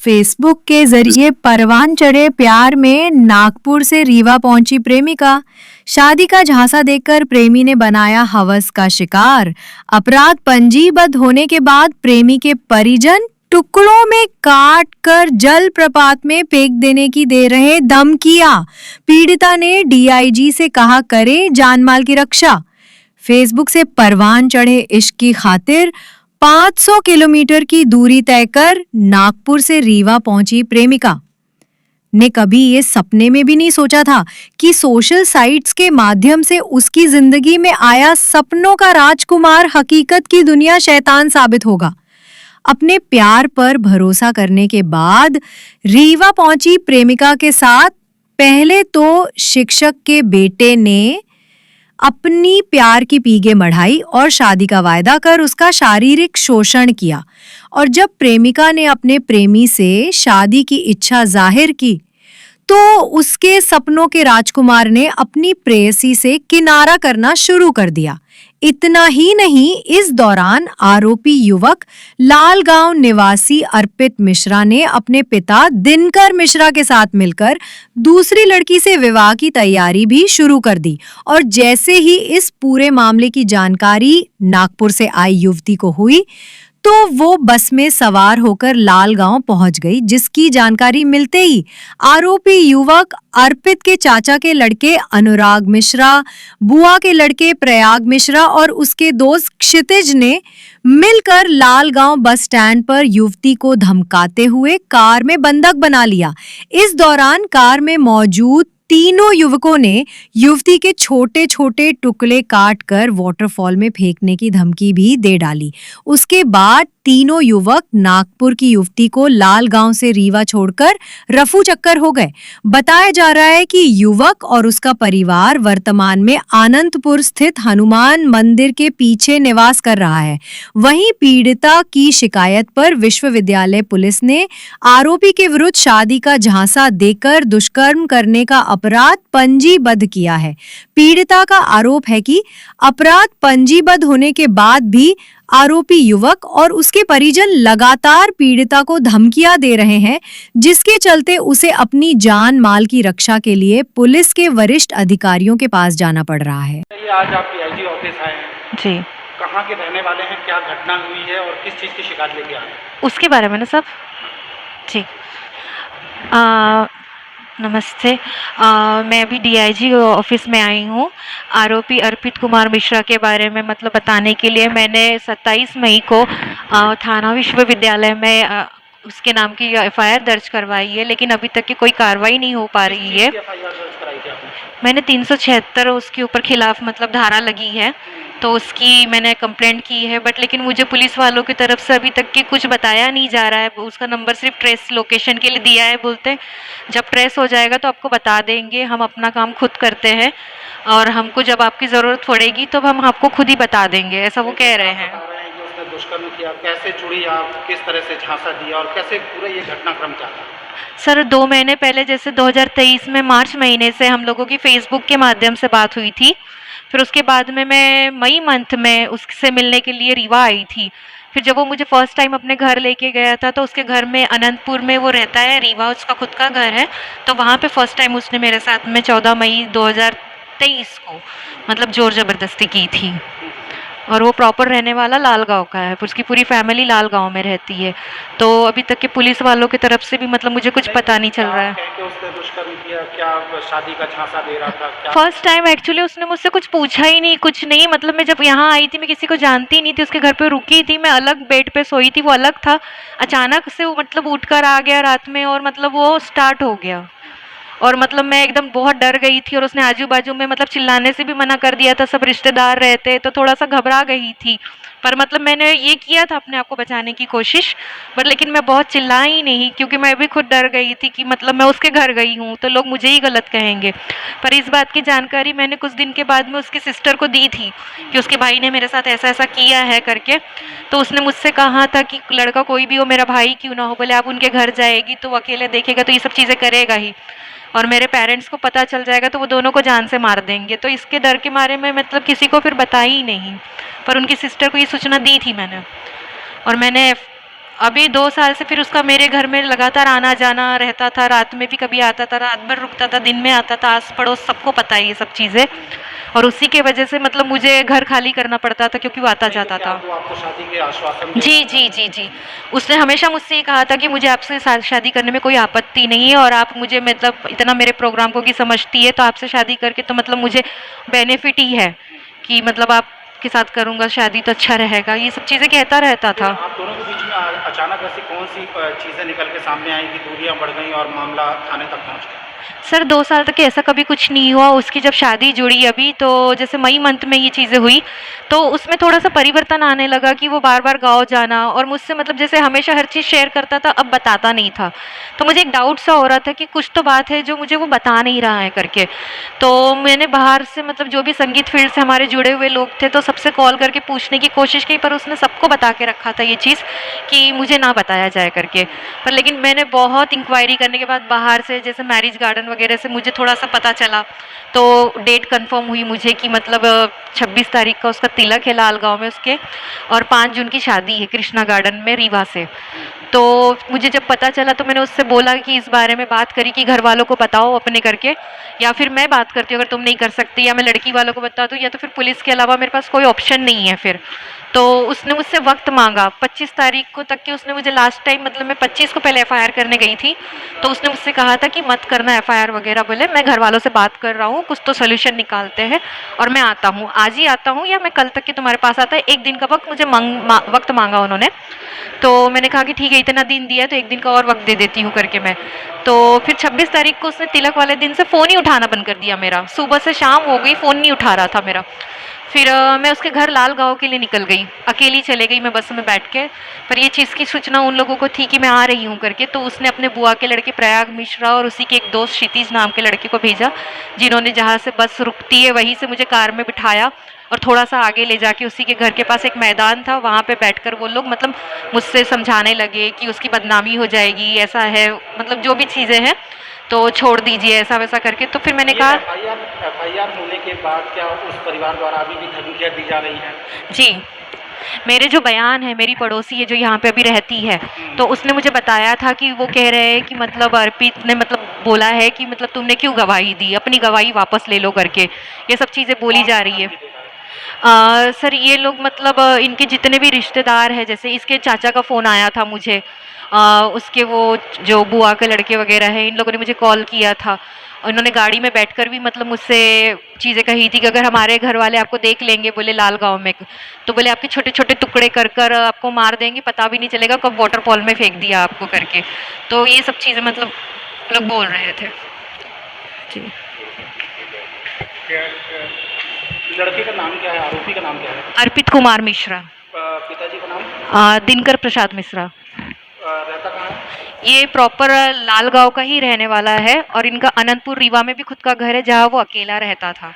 Facebook के जरिए परवान चढ़े प्यार में नागपुर से रीवा पहुंची प्रेमिका। शादी का झांसा देकर प्रेमी ने बनाया हवस का शिकार। अपराध पंजीबद्ध होने के बाद प्रेमी के परिजन टुकड़ों में काट कर जल प्रपात में फेंक देने की दे रहे धमकियां। पीड़िता ने डीआईजी से कहा करे जानमाल की रक्षा। फेसबुक से परवान चढ़े इश्क की खातिर 500 किलोमीटर की दूरी तय कर नागपुर से रीवा पहुंची प्रेमिका ने कभी ये सपने में भी नहीं सोचा था कि सोशल साइट्स के माध्यम से उसकी जिंदगी में आया सपनों का राजकुमार हकीकत की दुनिया शैतान साबित होगा। अपने प्यार पर भरोसा करने के बाद रीवा पहुंची प्रेमिका के साथ पहले तो शिक्षक के बेटे ने अपनी प्यार की पीगे मढ़ाई और शादी का वायदा कर उसका शारीरिक शोषण किया। और जब प्रेमिका ने अपने प्रेमी से शादी की इच्छा जाहिर की तो उसके सपनों के राजकुमार ने अपनी प्रेयसी से किनारा करना शुरू कर दिया। इतना ही नहीं, इस दौरान आरोपी युवक लालगांव निवासी अर्पित मिश्रा ने अपने पिता दिनकर मिश्रा के साथ मिलकर दूसरी लड़की से विवाह की तैयारी भी शुरू कर दी। और जैसे ही इस पूरे मामले की जानकारी नागपुर से आई युवती को हुई तो वो बस में सवार होकर लालगांव पहुंच गई, जिसकी जानकारी मिलते ही आरोपी युवक अर्पित के चाचा के लड़के अनुराग मिश्रा, बुआ के लड़के प्रयाग मिश्रा और उसके दोस्त क्षितिज ने मिलकर लालगांव बस स्टैंड पर युवती को धमकाते हुए कार में बंधक बना लिया। इस दौरान कार में मौजूद तीनों युवकों ने युवती के छोटे छोटे टुकड़े काट कर वाटरफॉल में फेंकने की धमकी भी दे डाली। उसके बाद तीनों युवक नागपुर की युवती को लालगांव से रीवा छोड़कर रफू चक्कर हो गए। बताया जा रहा है कि युवक और उसका परिवार वर्तमान में आनंदपुर स्थित हनुमान मंदिर के पीछे निवास कर रहा है। वहीं पीड़िता की शिकायत पर विश्वविद्यालय पुलिस ने आरोपी के विरुद्ध शादी का झांसा देकर दुष्कर्म करने का अपराध पंजीबद्ध किया है। पीड़िता का आरोप है कि अपराध पंजीबद्ध होने के बाद भी आरोपी युवक और उसके परिजन लगातार पीड़िता को धमकियां दे रहे हैं, जिसके चलते उसे अपनी जान माल की रक्षा के लिए पुलिस के वरिष्ठ अधिकारियों के पास जाना पड़ रहा है। आज आप डीआईजी ऑफिस आए हैं जी, कहाँ के रहने वाले हैं, क्या घटना हुई है और किस चीज़ की शिकायत लेके आए हैं? उसके बारे में ना सब जी। नमस्ते। मैं अभी डीआईजी ऑफिस में आई हूँ। आरोपी अर्पित कुमार मिश्रा के बारे में मतलब बताने के लिए मैंने 27 मई को थाना विश्वविद्यालय में उसके नाम की एफआईआर दर्ज करवाई है, लेकिन अभी तक की कोई कार्रवाई नहीं हो पा रही है। मैंने 376 उसके ऊपर खिलाफ मतलब धारा लगी है, तो उसकी मैंने कंप्लेंट की है, बट लेकिन मुझे पुलिस वालों की तरफ से अभी तक की कुछ बताया नहीं जा रहा है। उसका नंबर सिर्फ ट्रेस लोकेशन के लिए दिया है, बोलते जब ट्रेस हो जाएगा तो आपको बता देंगे, हम अपना काम खुद करते हैं और हमको जब आपकी ज़रूरत पड़ेगी तो हम आपको खुद ही बता देंगे, ऐसा वो कह रहे हैं। दुष्कर्म किया, कैसे जुड़ी आप, किस तरह से झांसा दिया और कैसे पूरा ये घटनाक्रम चला? सर 2 महीने पहले जैसे 2023 में मार्च महीने से हम लोगों की फेसबुक के माध्यम से बात हुई थी। फिर उसके बाद में मैं मई मंथ में उससे मिलने के लिए रीवा आई थी। फिर जब वो मुझे फर्स्ट टाइम अपने घर लेके गया था तो उसके घर में अनंतपुर में वो रहता है, रीवा उसका खुद का घर है, तो वहाँ पे फर्स्ट टाइम उसने मेरे साथ में 14 मई 2023 को मतलब जोर ज़बरदस्ती की थी। और वो प्रॉपर रहने वाला लालगांव का है, उसकी पूरी फैमिली लालगांव में रहती है। तो अभी तक के पुलिस वालों की तरफ से भी मतलब मुझे कुछ पता नहीं चल रहा है। उसने दुष्कर्म किया, क्या शादी का झांसा दे रहा था, क्या? फर्स्ट टाइम एक्चुअली उसने मुझसे कुछ पूछा ही नहीं, कुछ नहीं। मतलब मैं जब यहाँ आई थी मैं किसी को जानती नहीं थी, उसके घर पे रुकी थी, मैं अलग बेड पे सोई थी, वो अलग था। अचानक से वो मतलब उठकर आ गया रात में और मतलब वो स्टार्ट हो गया और मतलब मैं एकदम बहुत डर गई थी। और उसने आजू बाजू में मतलब चिल्लाने से भी मना कर दिया था, सब रिश्तेदार रहते, तो थोड़ा सा घबरा गई थी। पर मतलब मैंने ये किया था अपने आप को बचाने की कोशिश, बट लेकिन मैं बहुत चिल्लाई नहीं, क्योंकि मैं भी खुद डर गई थी कि मतलब मैं उसके घर गई हूँ तो लोग मुझे ही गलत कहेंगे। पर इस बात की जानकारी मैंने कुछ दिन के बाद में उसकी सिस्टर को दी थी कि उसके भाई ने मेरे साथ ऐसा ऐसा किया है करके। तो उसने मुझसे कहा था कि लड़का कोई भी हो, मेरा भाई क्यों ना हो, बोले आप उनके घर जाएगी तो वो अकेले देखेगा तो ये सब चीज़ें करेगा ही, और मेरे पेरेंट्स को पता चल जाएगा तो वो दोनों को जान से मार देंगे। तो इसके डर के मारे में मतलब किसी को फिर बताई ही नहीं, पर उनकी सिस्टर को ये सूचना दी थी मैंने। और मैंने अभी 2 साल से फिर उसका मेरे घर में लगातार आना-जाना रहता था, रात में भी कभी आता था, रात भर रुकता था, दिन में आता था, आस-पड़ोस सबको पता है ये सब चीज़ें और उसी के वजह से मतलब मुझे घर खाली करना पड़ता था क्योंकि वो नहीं तो आता-जाता क्या था। वो आपको शादी के आश्वासन दे जी, रहा जी, था? जी, जी। उसने हमेशा मुझसे ये कहा था कि मुझे आपसे शादी करने में कोई आपत्ति नहीं है और आप मुझे मतलब इतना मेरे प्रोग्राम को की समझती है तो आपसे शादी करके तो मतलब मुझे बेनिफिट ही है कि मतलब आपके साथ करूँगा शादी तो अच्छा रहेगा, ये सब चीज़ें कहता रहता फिर था। आप दोनों के बीच में अचानक ऐसी कौन-सी चीज़ें निकल के सामने आई कि दूरियाँ बढ़ गईं और मामला थाने तक पहुँच गया? सर 2 साल तक ऐसा कभी कुछ नहीं हुआ, उसकी जब शादी जुड़ी अभी तो जैसे मई मंथ में ये चीज़ें हुई, तो उसमें थोड़ा-सा परिवर्तन आने लगा कि वो बार-बार गाँव जाना और मुझसे मतलब जैसे हमेशा हर चीज़ शेयर करता था, अब बताता नहीं था। तो मुझे एक डाउट सा हो रहा था कि कुछ तो बात है जो मुझे वो बता नहीं रहा है करके। तो मैंने बाहर से मतलब जो भी संगीत फ़ील्ड से हमारे जुड़े हुए लोग थे, तो सबसे कॉल करके पूछने की कोशिश की पर उसने सबको बता के रखा था ये चीज़ कि मुझे ना बताया जाए करके। पर लेकिन मैंने बहुत इंक्वायरी करने के बाद बाहर से जैसे मैरिज गार्डन वगैरह से मुझे थोड़ा-सा पता चला, तो डेट कन्फर्म हुई मुझे कि मतलब 26 तारीख का उसका तिलक है लाल गाँव में उसके और 5 जून की शादी है कृष्णा गार्डन में रीवा से। तो मुझे जब पता चला तो मैंने उससे बोला कि इस बारे में बात करी कि घर वालों को बताओ अपने करके या फिर मैं बात करती हूँ अगर तुम नहीं कर सकती या मैं लड़की वालों को बता दूँ या तो फिर पुलिस के अलावा मेरे पास कोई ऑप्शन नहीं है फिर। तो उसने मुझसे वक़्त माँगा 25 तारीख को तक कि उसने मुझे लास्ट टाइम मतलब मैं 25 को पहले एफआईआर करने गई थी, तो उसने मुझसे कहा था कि मत करना एफआईआर वगैरह बोले मैं घर वालों से बात कर रहा हूँ, कुछ तो सॉल्यूशन निकालते हैं और मैं आता हूँ। आज ही आता हूँ या मैं कल तक के तुम्हारे पास आता है, 1 दिन का वक़्त मुझे वक़्त माँगा उन्होंने। तो मैंने कहा कि ठीक है इतना दिन दिया है तो 1 दिन का और वक़्त दे देती हूँ करके मैं। तो फिर 26 तारीख को उसने तिलक वाले दिन से फ़ोन ही उठाना बंद कर दिया मेरा। सुबह से शाम हो गई फ़ोन नहीं उठा रहा था मेरा। फिर मैं उसके घर लाल गाँव के लिए निकल गई। अकेली चले गई मैं बस में बैठ के। पर ये चीज़ की सूचना उन लोगों को थी कि मैं आ रही हूँ करके, तो उसने अपने बुआ के लड़के प्रयाग मिश्रा और उसी के एक दोस्त क्षितिज नाम के लड़के को भेजा, जिन्होंने जहाँ से बस रुकती है वहीं से मुझे कार में बिठाया और थोड़ा-सा आगे ले जाके उसी के घर के पास एक मैदान था, वहाँ पे बैठकर वो लोग मतलब मुझसे समझाने लगे कि उसकी बदनामी हो जाएगी, ऐसा है मतलब जो भी चीज़ें हैं, तो छोड़ दीजिए ऐसा-वैसा करके। तो फिर मैंने ये कहा एफआईआर होने के बाद क्या उस परिवार द्वारा अभी भी धमकियाँ दी जा रही हैं? जी, मेरे जो बयान है, मेरी पड़ोसी है जो यहाँ पे अभी रहती है, तो उसने मुझे बताया था कि वो कह रहे हैं कि मतलब अर्पित ने मतलब बोला है कि मतलब तुमने क्यों गवाही दी? अपनी गवाही वापस ले लो करके। ये सब चीज़ें बोली कौन जा सी रही है। धमकी दे रहा है? सर ये लोग मतलब इनके जितने भी रिश्तेदार हैं जैसे इसके चाचा का फ़ोन आया था मुझे उसके वो जो बुआ के लड़के वगैरह हैं इन लोगों ने मुझे कॉल किया था। उन्होंने गाड़ी में बैठकर भी मतलब मुझसे चीज़ें कही थी कि अगर हमारे घर वाले आपको देख लेंगे बोले लाल गाँव में, तो बोले आपके छोटे-छोटे टुकड़े कर आपको मार देंगे, पता भी नहीं चलेगा कब वाटरफॉल में फेंक दिया आपको करके। तो ये सब चीज़ें मतलब लोग बोल रहे थे। जी। क्या लड़के का नाम क्या है? आरोपी का नाम क्या है? अर्पित कुमार मिश्रा। पिताजी का नाम? दिनकर प्रसाद मिश्रा। रहता कहाँ है? ये प्रॉपर लाल गाँव का ही रहने वाला है और इनका अनंतपुर रीवा में भी खुद का घर है जहाँ वो अकेला रहता था।